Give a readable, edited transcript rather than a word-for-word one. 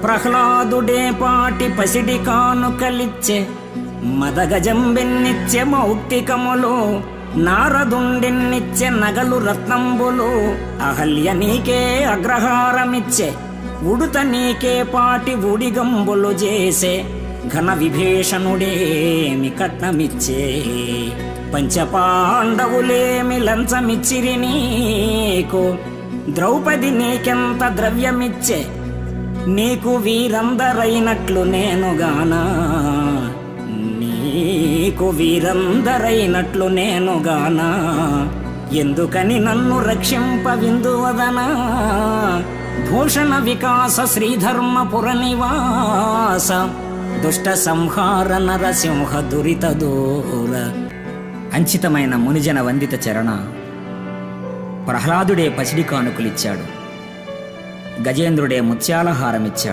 ప్రహ్లాదుడే పాటి పసిడి కానుకలిచ్చే మదగజంబెన్నిచ్చే మౌక్తికములు, నారదుండెన్నిచ్చే నగలు రత్నంబులు, అహల్య నీకే అగ్రహారమిచ్చే ఉడుత నీకే పాటి ఉడిగంబులు చేసే ఘన విభీషణుడేమి కట్నమిచ్చే పంచపాండవులేమి లంచమిచ్చిరి నీకు, ద్రౌపది నీకెంత ద్రవ్యమిచ్చే నీకు వీరందరైనట్లు నేనుగానా, నీకు వీరందరైనట్లు నేనుగానా, ఎందుకని నన్ను రక్షింపవిందువదనా, భూషణ వికాస శ్రీధర్మపుర నివాస, దుష్ట సంహార నరసింహ దురిత దూర. అంచితమైన మునిజన వందిత చరణ. ప్రహ్లాదుడే పసిడి కానుకలిచ్చాడు, గజేంద్రుడే ముత్యాల హారమిచ్చాడు.